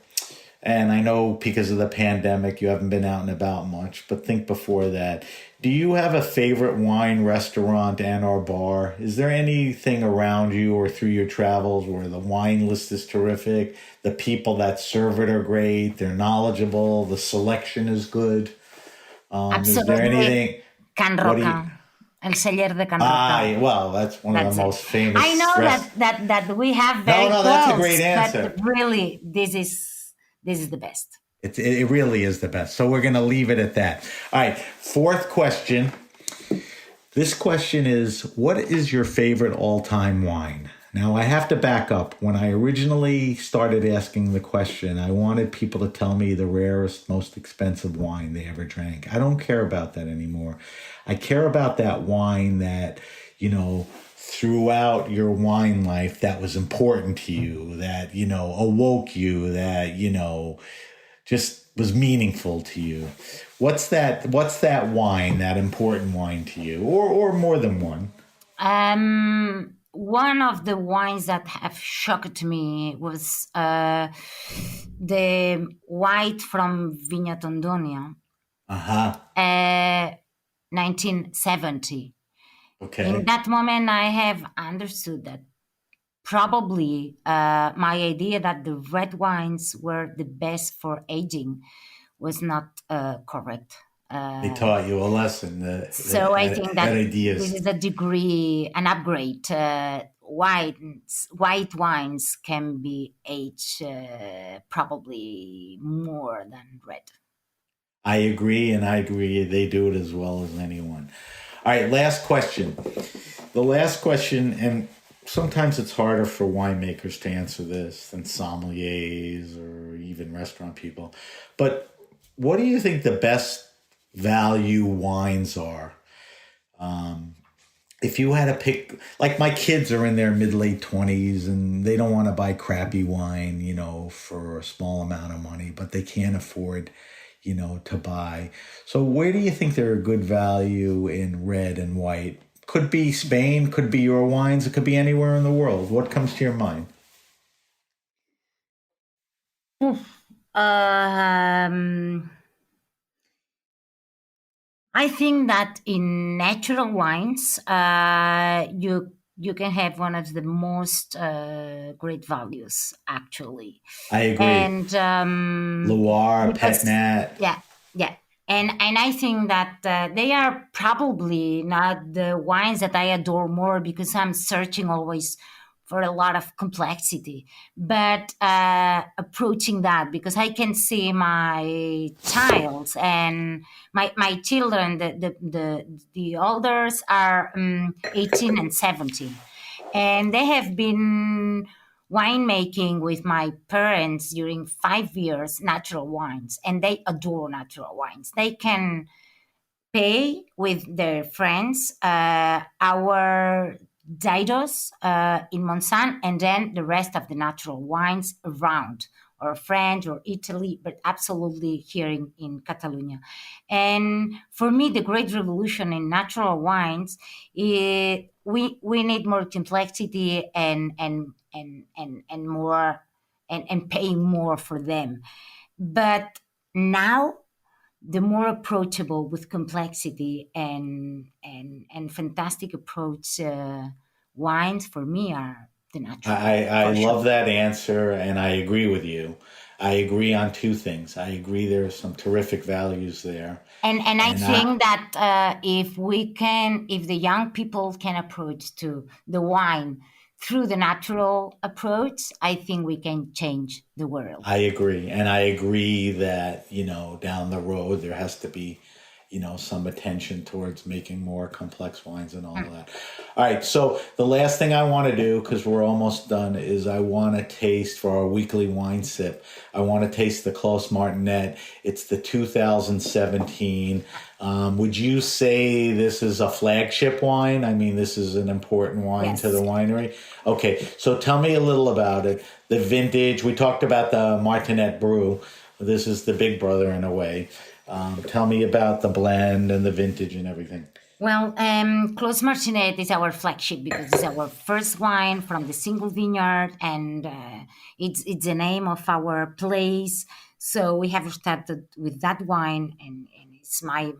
And I know because of the pandemic, you haven't been out and about much, but think before that. Do you have a favorite wine restaurant and or bar? Is there anything around you or through your travels where the wine list is terrific, the people that serve it are great, they're knowledgeable, the selection is good? Is there anything? Can What do you- Roca. El celler de Can Roca. Well, that's one of That's the it. most famous. I know that we have very No, that's a close, great answer. but really this is the best. It really is the best. So we're going to leave it at that. All right. Fourth question. This question is, what is your favorite all-time wine? Now, I have to back up. When I originally started asking the question, I wanted people to tell me the rarest, most expensive wine they ever drank. I don't care about that anymore. I care about that wine that, throughout your wine life that was important to you, that, awoke you, that, just was meaningful to you. What's that wine, that important wine to you, or more than one? One of the wines that have shocked me was the white from Vigna Tondonia, Uh-huh. 1970. Okay. In that moment, I have understood that probably my idea that the red wines were the best for aging was not correct. They taught you a lesson. So I think that ideas. this is an upgrade. White wines can be aged probably more than red. I agree, and I agree they do it as well as anyone. All right, last question. The last question, and sometimes it's harder for winemakers to answer this than sommeliers or even restaurant people. But what do you think the best value wines are? If you had to pick, like my kids are in their mid-late 20s and they don't want to buy crappy wine, for a small amount of money, but they can't afford, to buy. So where do you think they're a good value in red and white? Could be Spain, could be your wines, it could be anywhere in the world. What comes to your mind? I think that in natural wines, you can have one of the most great values, actually. I agree. And Loire, Petnat. Yeah. And I think that they are probably not the wines that I adore more because I'm searching always for a lot of complexity, but approaching that because I can see my child and my children, the elders are 18 and 17, and they have been winemaking with my parents during 5 years, natural wines, and they adore natural wines. They can pay with their friends our Didos in Monsanto, and then the rest of the natural wines around, or French or Italy, but absolutely here in Catalonia. And for me, the great revolution in natural wines is we need more complexity and more and paying more for them. But now the more approachable with complexity and fantastic approach wines for me are the natural. I love that answer, and I agree with you. I agree on two things. I agree there are some terrific values there. And I think that if the young people can approach to the wine through the natural approach, I think we can change the world. I agree. And I agree that, down the road, there has to be, some attention towards making more complex wines and all that. All right. So the last thing I want to do, because we're almost done, is I want to taste for our weekly wine sip. I want to taste the Clos Martinet. It's the 2017. Would you say this is a flagship wine? I mean, this is an important wine to the winery. Okay. So tell me a little about it. The vintage. We talked about the Martinet brew. This is the big brother in a way. Tell me about the blend and the vintage and everything. Well, Clos Martinet is our flagship because it's our first wine from the single vineyard, and it's the name of our place. So we have started with that wine, and it's my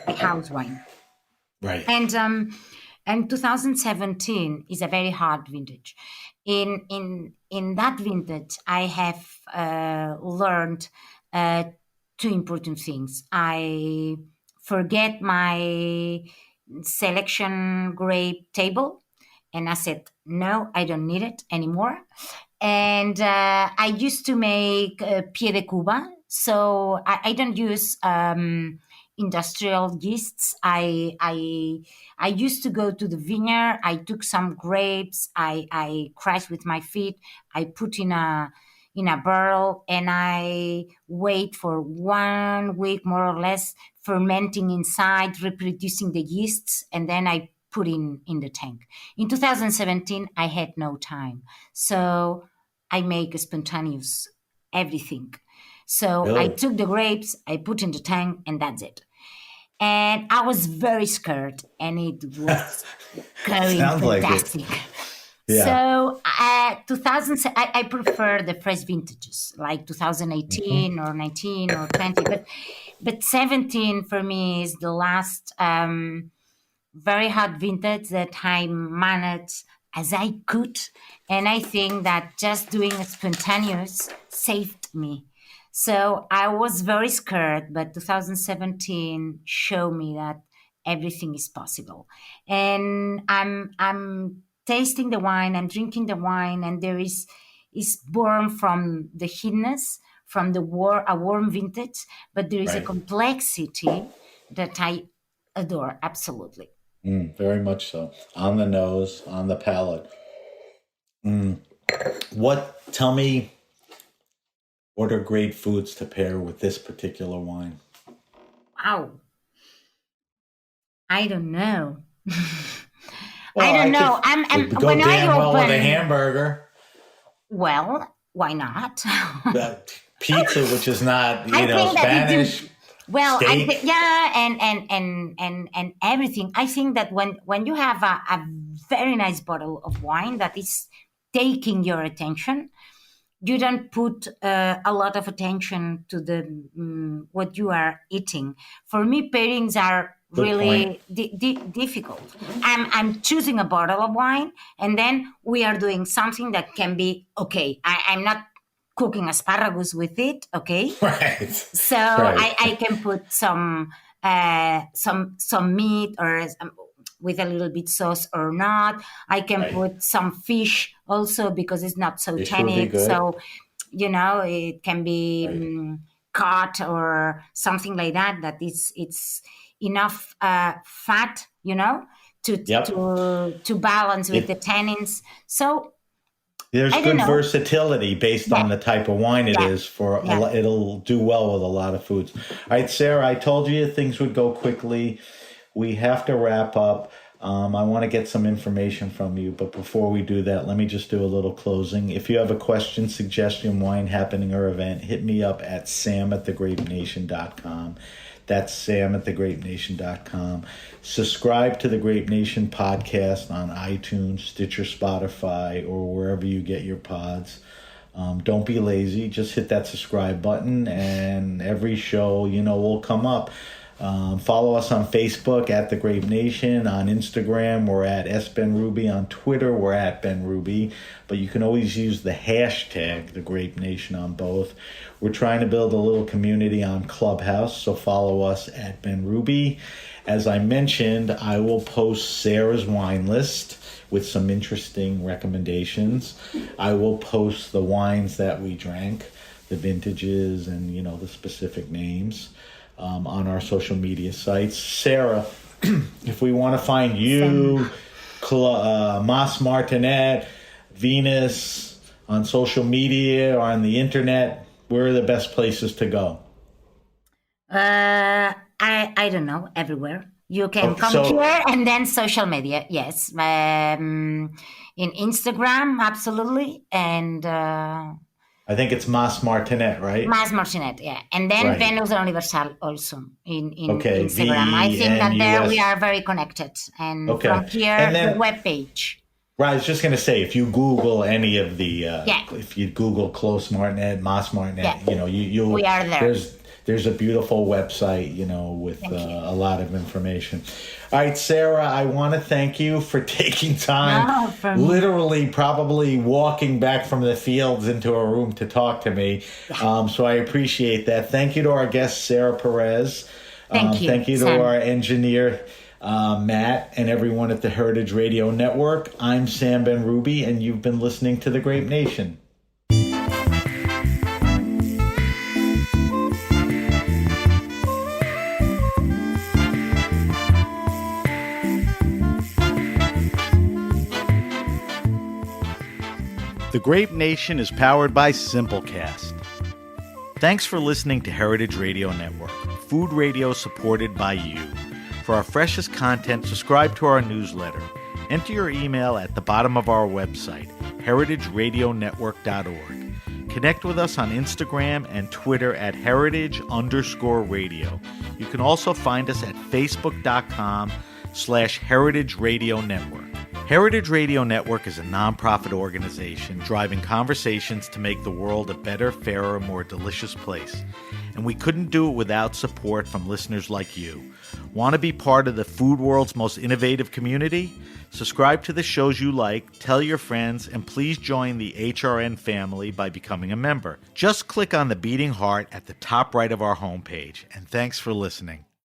house wine. Right. And 2017 is a very hard vintage. In that vintage, I have learned two important things. I forget my selection grape table, and I said, no, I don't need it anymore. And I used to make pie de Cuba. So I don't use industrial yeasts. I used to go to the vineyard. I took some grapes. I crushed with my feet. I put in a barrel, and I wait for 1 week more or less, fermenting inside, reproducing the yeasts, and then I put in the tank. In 2017, I had no time, so I make spontaneous everything. So I Really? took the grapes, I put in the tank, and that's it. And I was very scared, and it was going Sounds like it. fantastic. Yeah. So, 2000, I prefer the fresh vintages, like 2018 or 19 or 20, but 17 for me is the last very hot vintage that I managed as I could, and I think that just doing a spontaneous saved me. So I was very scared, but 2017 showed me that everything is possible. And I'm tasting the wine, I'm drinking the wine, and there is born from the heatness, from a warm vintage, but there is a Right. complexity that I adore absolutely. Very much so. On the nose, on the palate. Tell me, what are great foods to pair with this particular wine? Wow. I don't know. Well, I don't know. It'd go when I damn well with a open, hamburger. well, why not? That pizza, which is not, I think that it Spanish. Well, I steak. think and everything. I think that when you have a very nice bottle of wine that is taking your attention, you don't put a lot of attention to the what you are eating. For me, pairings are Good really difficult. I'm choosing a bottle of wine, and then we are doing something that can be okay. I'm not cooking asparagus with it, okay? Right. So Right. I can put some meat or with a little bit sauce or not. I can Right. put some fish also because it's not so Fish would be tannic. good. So it can be Right. cod or something like that. That it's enough fat, to Yep. to balance with the tannins. So There's I don't good know. versatility based on the type of wine it Yeah. is. For Yeah. it'll do well with a lot of foods. All right, Sarah, I told you things would go quickly. We have to wrap up. I want to get some information from you, but before we do that, let me just do a little closing. If you have a question, suggestion, wine happening, or event, hit me up at sam@thegrapenation.com. That's sam@thegrapenation.com. Subscribe to the Grape Nation podcast on iTunes, Stitcher, Spotify, or wherever you get your pods. Don't be lazy. Just hit that subscribe button, and every show, will come up. Follow us on Facebook at The Grape Nation. On Instagram, we're at SBenRuby. On Twitter, we're at BenRuby. But you can always use the hashtag The Grape Nation on both. We're trying to build a little community on Clubhouse, so follow us at BenRuby. As I mentioned, I will post Sarah's wine list with some interesting recommendations. I will post the wines that we drank, the vintages, and the specific names. On our social media sites. Sarah, if we want to find you, Mas Martinet, Venus, on social media or on the internet, where are the best places to go? I don't know, everywhere. You can Okay, come so- here, and then social media, yes. In Instagram, absolutely, and I think it's Mas Martinet, right? Mas Martinet, yeah. And then Right. Venus Universal also in Okay, Instagram. I think that there VENUS. we are very connected. And Okay. from here, And then- the webpage. Right, I was just going to say, if you Google any of the, Yeah. if you Google Close Martinet, Mas Martinet, Yeah. you'll We are there. There's a beautiful website, with Thank you. a lot of information. All right, Sarah, I want to thank you for taking time, No, for me. literally probably walking back from the fields into a room to talk to me. So I appreciate that. Thank you to our guest, Sara Perez. Thank you, Thank you to Sam. our engineer, Matt, and everyone at the Heritage Radio Network. I'm Sam BenRuby, and you've been listening to The Grape Nation. The Grape Nation is powered by Simplecast. Thanks for listening to Heritage Radio Network, food radio supported by you. For our freshest content, subscribe to our newsletter. Enter your email at the bottom of our website, heritageradionetwork.org. Connect with us on Instagram and Twitter at heritage_radio. You can also find us at facebook.com/Heritage Radio Network. Heritage Radio Network is a nonprofit organization driving conversations to make the world a better, fairer, more delicious place. And we couldn't do it without support from listeners like you. Want to be part of the food world's most innovative community? Subscribe to the shows you like, tell your friends, and please join the HRN family by becoming a member. Just click on the beating heart at the top right of our homepage. And thanks for listening.